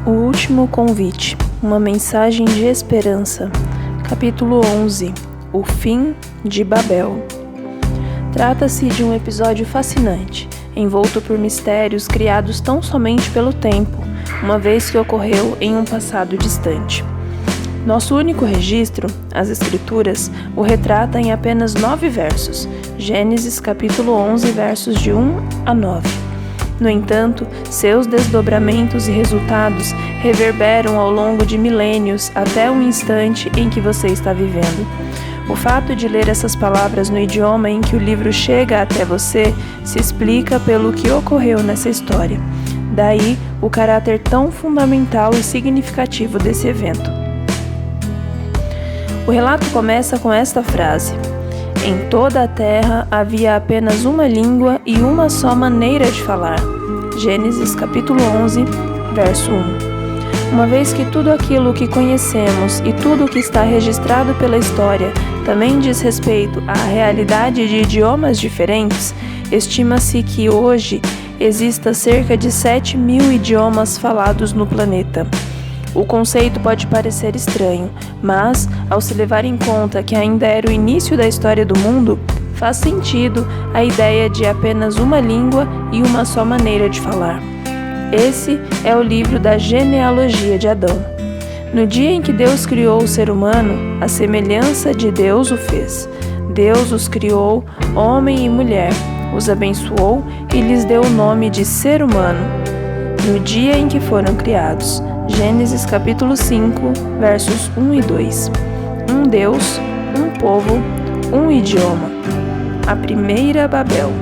O último convite, uma mensagem de esperança. Capítulo 11. O fim de Babel. Trata-se de um episódio fascinante, envolto por mistérios criados tão somente pelo tempo, uma vez que ocorreu em um passado distante. Nosso único registro, as Escrituras, o retrata em apenas 9 versos, Gênesis capítulo 11, versos de 1 a 9. No entanto, seus desdobramentos e resultados reverberam ao longo de milênios até o instante em que você está vivendo. O fato de ler essas palavras no idioma em que o livro chega até você se explica pelo que ocorreu nessa história. Daí, o caráter tão fundamental e significativo desse evento. O relato começa com esta frase: em toda a terra havia apenas uma língua e uma só maneira de falar. Gênesis capítulo 11, verso 1. Uma vez que tudo aquilo que conhecemos e tudo o que está registrado pela história também diz respeito à realidade de idiomas diferentes, estima-se que hoje exista cerca de 7.000 idiomas falados no planeta. O conceito pode parecer estranho, mas, ao se levar em conta que ainda era o início da história do mundo, faz sentido a ideia de apenas uma língua e uma só maneira de falar. Esse é o livro da genealogia de Adão. No dia em que Deus criou o ser humano, a semelhança de Deus o fez. Deus os criou, homem e mulher, os abençoou e lhes deu o nome de ser humano, no dia em que foram criados. Gênesis capítulo 5, versos 1 e 2. Um Deus, um povo, um idioma. A primeira Babel.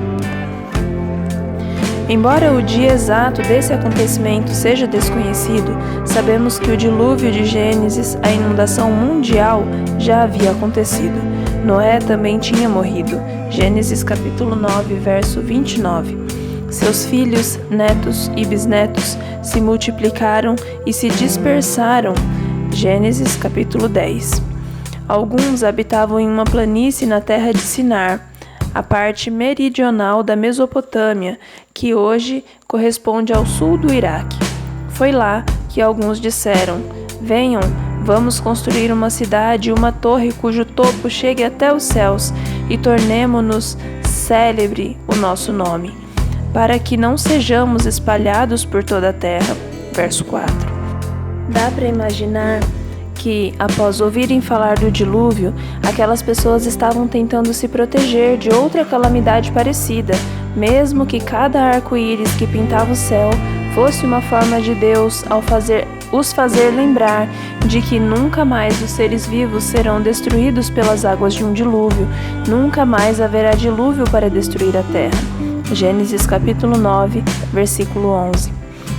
Embora o dia exato desse acontecimento seja desconhecido, sabemos que o dilúvio de Gênesis, a inundação mundial, já havia acontecido. Noé também tinha morrido. Gênesis capítulo 9, verso 29. Seus filhos, netos e bisnetos se multiplicaram e se dispersaram. Gênesis capítulo 10. Alguns habitavam em uma planície na terra de Sinar, a parte meridional da Mesopotâmia, que hoje corresponde ao sul do Iraque. Foi lá que alguns disseram: venham, vamos construir uma cidade e uma torre cujo topo chegue até os céus, e tornemo-nos célebre o nosso nome, para que não sejamos espalhados por toda a terra. Verso 4. Dá para imaginar que, após ouvirem falar do dilúvio, aquelas pessoas estavam tentando se proteger de outra calamidade parecida, mesmo que cada arco-íris que pintava o céu fosse uma forma de Deus ao os fazer lembrar de que nunca mais os seres vivos serão destruídos pelas águas de um dilúvio, nunca mais haverá dilúvio para destruir a terra. Gênesis capítulo 9, versículo 11.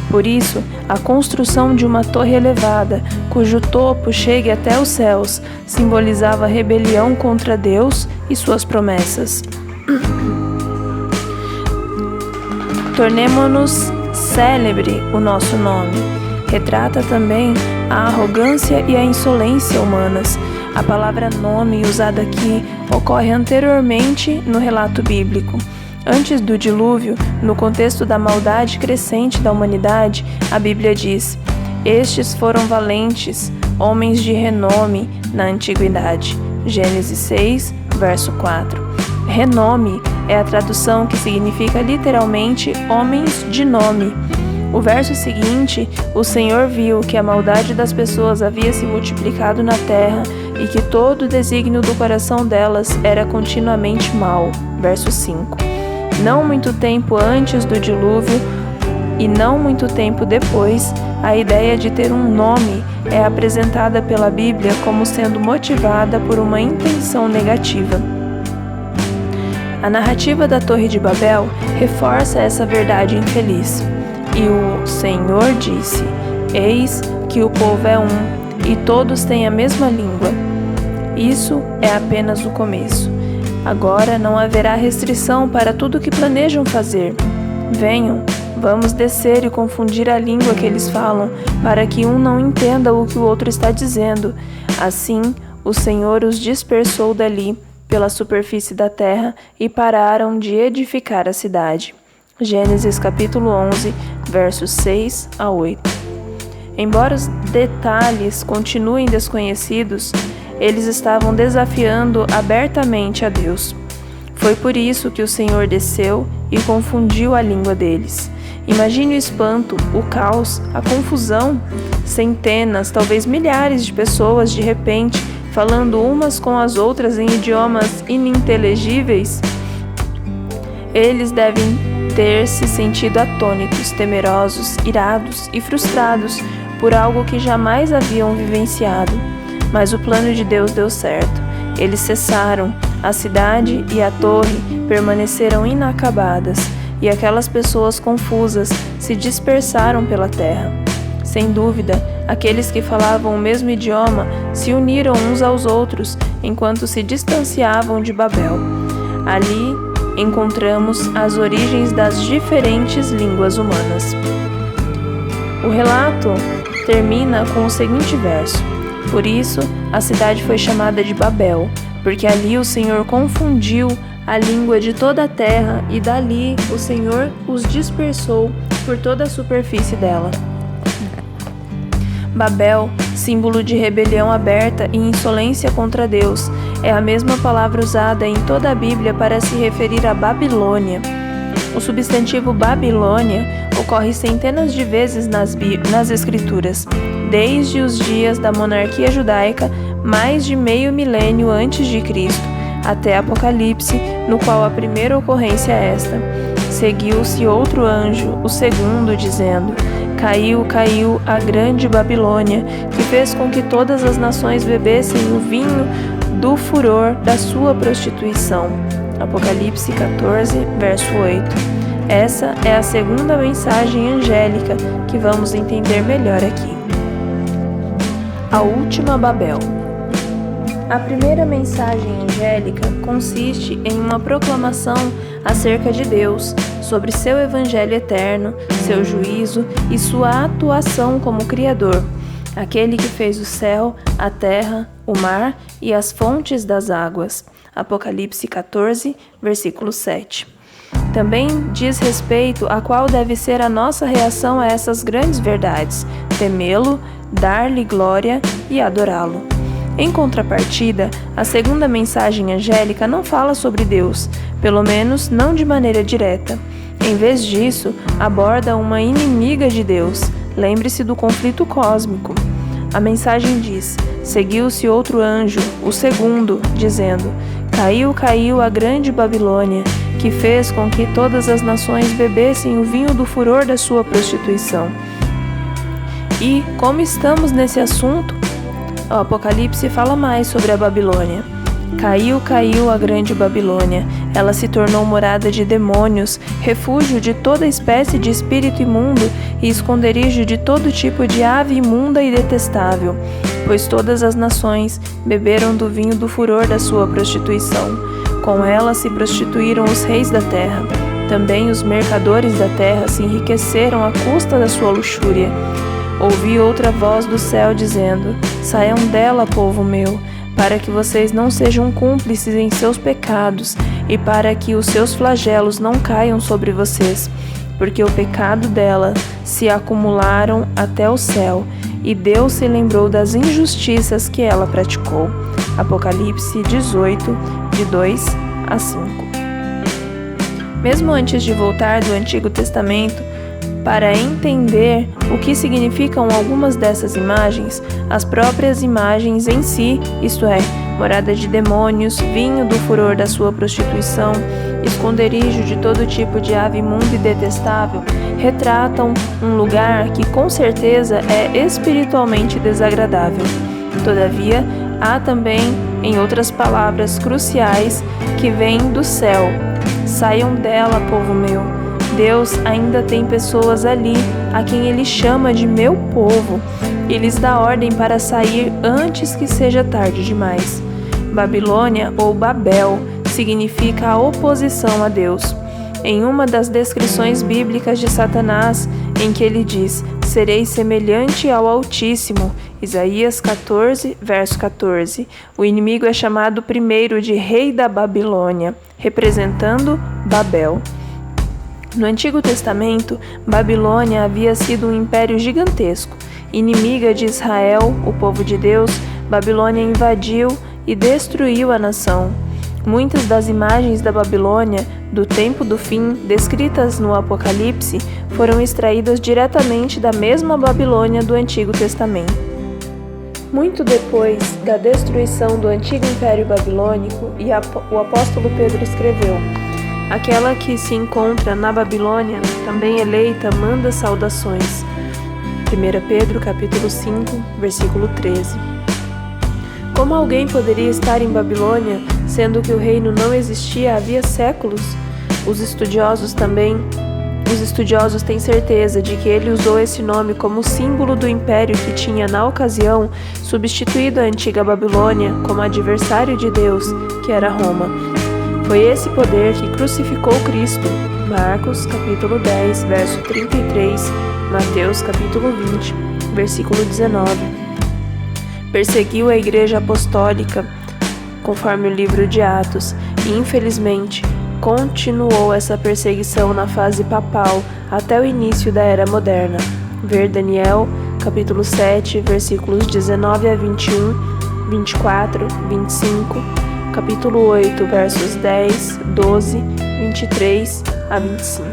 Por isso, a construção de uma torre elevada, cujo topo chegue até os céus, simbolizava rebelião contra Deus e suas promessas. Tornemo-nos célebre o nosso nome. Retrata também a arrogância e a insolência humanas. A palavra nome usada aqui ocorre anteriormente no relato bíblico. Antes do dilúvio, no contexto da maldade crescente da humanidade, a Bíblia diz: estes foram valentes, homens de renome na antiguidade. Gênesis 6, verso 4. Renome é a tradução que significa literalmente homens de nome. O verso seguinte: o Senhor viu que a maldade das pessoas havia se multiplicado na terra e que todo o desígnio do coração delas era continuamente mau. Verso 5. Não muito tempo antes do dilúvio e não muito tempo depois, a ideia de ter um nome é apresentada pela Bíblia como sendo motivada por uma intenção negativa. A narrativa da Torre de Babel reforça essa verdade infeliz. E o Senhor disse: eis que o povo é um, e todos têm a mesma língua. Isso é apenas o começo. Agora não haverá restrição para tudo o que planejam fazer. Venham, vamos descer e confundir a língua que eles falam, para que um não entenda o que o outro está dizendo. Assim, o Senhor os dispersou dali pela superfície da terra e pararam de edificar a cidade. Gênesis capítulo 11, versos 6 a 8. Embora os detalhes continuem desconhecidos, eles estavam desafiando abertamente a Deus. Foi por isso que o Senhor desceu e confundiu a língua deles. Imagine o espanto, o caos, a confusão. Centenas, talvez milhares de pessoas de repente falando umas com as outras em idiomas ininteligíveis. Eles devem ter se sentido atônitos, temerosos, irados e frustrados por algo que jamais haviam vivenciado. Mas o plano de Deus deu certo. Eles cessaram. A cidade e a torre permaneceram inacabadas, e aquelas pessoas confusas se dispersaram pela terra. Sem dúvida, aqueles que falavam o mesmo idioma se uniram uns aos outros enquanto se distanciavam de Babel. Ali encontramos as origens das diferentes línguas humanas. O relato termina com o seguinte verso: Por isso, a cidade foi chamada de Babel, porque ali o Senhor confundiu a língua de toda a terra e dali o Senhor os dispersou por toda a superfície dela. Babel, símbolo de rebelião aberta e insolência contra Deus, é a mesma palavra usada em toda a Bíblia para se referir a Babilônia. O substantivo Babilônia ocorre centenas de vezes nas Escrituras, desde os dias da monarquia judaica, mais de meio milênio antes de Cristo, até Apocalipse, no qual a primeira ocorrência é esta. Seguiu-se outro anjo, o segundo, dizendo: Caiu, caiu a grande Babilônia, que fez com que todas as nações bebessem o vinho do furor da sua prostituição. Apocalipse 14, verso 8. Essa é a segunda mensagem angélica que vamos entender melhor aqui. A última Babel. A primeira mensagem angélica consiste em uma proclamação acerca de Deus, sobre seu evangelho eterno, seu juízo e sua atuação como Criador, aquele que fez o céu, a terra, o mar e as fontes das águas. Apocalipse 14, versículo 7. Também diz respeito a qual deve ser a nossa reação a essas grandes verdades: temê-lo, dar-lhe glória e adorá-lo. Em contrapartida, a segunda mensagem angélica não fala sobre Deus, pelo menos não de maneira direta. Em vez disso, aborda uma inimiga de Deus. Lembre-se do conflito cósmico. A mensagem diz: Seguiu-se outro anjo, o segundo, dizendo: Caiu, caiu a grande Babilônia, que fez com que todas as nações bebessem o vinho do furor da sua prostituição. E, como estamos nesse assunto, o Apocalipse fala mais sobre a Babilônia. Caiu, caiu a grande Babilônia. Ela se tornou morada de demônios, refúgio de toda espécie de espírito imundo e esconderijo de todo tipo de ave imunda e detestável, pois todas as nações beberam do vinho do furor da sua prostituição. Com ela se prostituíram os reis da terra. Também os mercadores da terra se enriqueceram à custa da sua luxúria. Ouvi outra voz do céu dizendo: Saiam dela, povo meu, para que vocês não sejam cúmplices em seus pecados e para que os seus flagelos não caiam sobre vocês, porque o pecado dela se acumularam até o céu, e Deus se lembrou das injustiças que ela praticou. Apocalipse 18, de 2 a 5. Mesmo antes de voltar do Antigo Testamento, para entender o que significam algumas dessas imagens, as próprias imagens em si, isto é, morada de demônios, vinho do furor da sua prostituição, esconderijo de todo tipo de ave imunda e detestável, retratam um lugar que com certeza é espiritualmente desagradável. Todavia, há também, em outras palavras cruciais, que vêm do céu: Saiam dela, povo meu. Deus ainda tem pessoas ali a quem Ele chama de meu povo e lhes dá ordem para sair antes que seja tarde demais. Babilônia ou Babel significa a oposição a Deus. Em uma das descrições bíblicas de Satanás, em que ele diz: Serei semelhante ao Altíssimo, Isaías 14, verso 14, o inimigo é chamado primeiro de Rei da Babilônia, representando Babel. No Antigo Testamento, Babilônia havia sido um império gigantesco, inimiga de Israel, o povo de Deus, Babilônia invadiu e destruiu a nação. Muitas das imagens da Babilônia, do tempo do fim, descritas no Apocalipse, foram extraídas diretamente da mesma Babilônia do Antigo Testamento. Muito depois da destruição do antigo Império Babilônico, o apóstolo Pedro escreveu: aquela que se encontra na Babilônia, também eleita, manda saudações. 1 Pedro capítulo 5, versículo 13. Como alguém poderia estar em Babilônia, sendo que o reino não existia havia séculos? Os estudiosos têm certeza de que ele usou esse nome como símbolo do império que tinha, na ocasião, substituído a antiga Babilônia como adversário de Deus, que era Roma. Foi esse poder que crucificou Cristo. Marcos, capítulo 10, verso 33, Mateus, capítulo 20, versículo 19. Perseguiu a Igreja Apostólica, conforme o livro de Atos, e, infelizmente, continuou essa perseguição na fase papal até o início da Era Moderna. Ver Daniel, capítulo 7, versículos 19 a 21, 24, 25, capítulo 8, versos 10, 12, 23 a 25.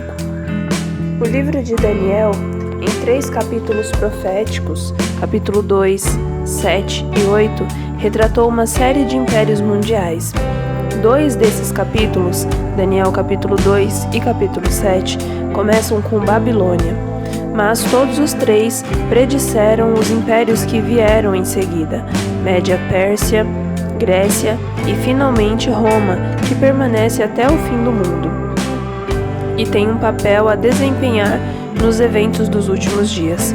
O livro de Daniel, em 3 capítulos proféticos, capítulo 2, 7 e 8, retratou uma série de impérios mundiais. 2 desses capítulos, Daniel capítulo 2 e capítulo 7, começam com Babilônia, mas todos os 3 predisseram os impérios que vieram em seguida: Média-Pérsia, Grécia e finalmente Roma, que permanece até o fim do mundo e tem um papel a desempenhar nos eventos dos últimos dias.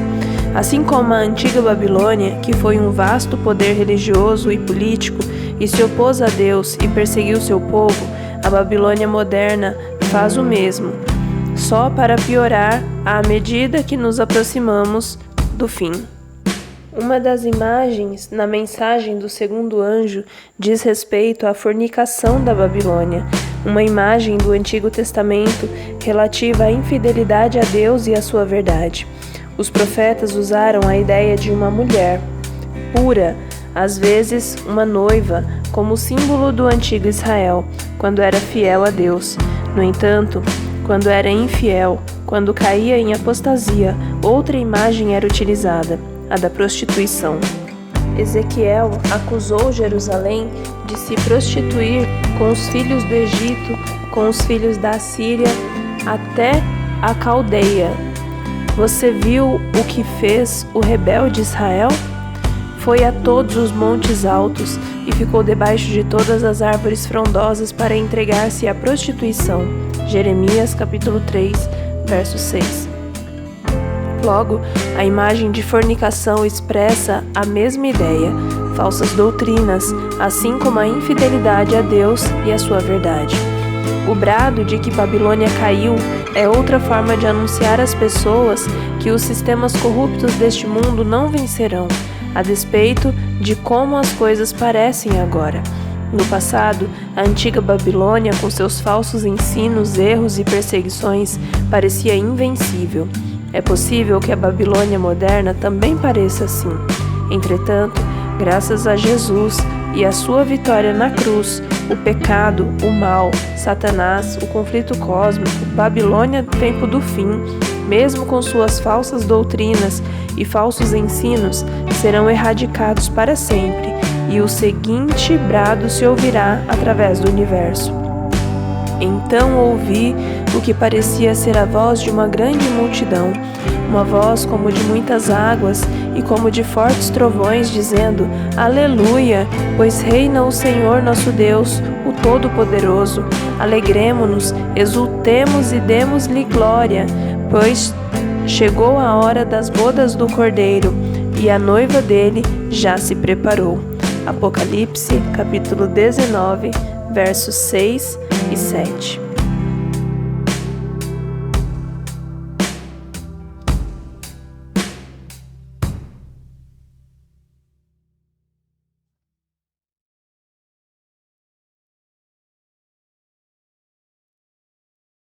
Assim como a antiga Babilônia, que foi um vasto poder religioso e político e se opôs a Deus e perseguiu seu povo, a Babilônia moderna faz o mesmo, só para piorar à medida que nos aproximamos do fim. Uma das imagens na mensagem do segundo anjo diz respeito à fornicação da Babilônia, uma imagem do Antigo Testamento relativa à infidelidade a Deus e à sua verdade. Os profetas usaram a ideia de uma mulher pura, às vezes uma noiva, como símbolo do antigo Israel, quando era fiel a Deus. No entanto, quando era infiel, quando caía em apostasia, outra imagem era utilizada, a da prostituição. Ezequiel acusou Jerusalém de se prostituir com os filhos do Egito, com os filhos da Síria, até a Caldeia. Você viu o que fez o rebelde Israel? Foi a todos os montes altos e ficou debaixo de todas as árvores frondosas para entregar-se à prostituição. Jeremias capítulo 3, verso 6. Logo, a imagem de fornicação expressa a mesma ideia, falsas doutrinas, assim como a infidelidade a Deus e a sua verdade. O brado de que Babilônia caiu é outra forma de anunciar às pessoas que os sistemas corruptos deste mundo não vencerão, a despeito de como as coisas parecem agora. No passado, a antiga Babilônia, com seus falsos ensinos, erros e perseguições, parecia invencível. É possível que a Babilônia moderna também pareça assim. Entretanto, graças a Jesus e a sua vitória na cruz, o pecado, o mal, Satanás, o conflito cósmico, Babilônia do tempo do fim, mesmo com suas falsas doutrinas e falsos ensinos, serão erradicados para sempre, e o seguinte brado se ouvirá através do universo. Então ouvi o que parecia ser a voz de uma grande multidão, uma voz como de muitas águas e como de fortes trovões, dizendo: Aleluia, pois reina o Senhor nosso Deus, o Todo-Poderoso. Alegremo-nos, exultemos e demos-lhe glória, pois chegou a hora das bodas do Cordeiro, e a noiva dele já se preparou. Apocalipse, capítulo 19, versos 6 e 7.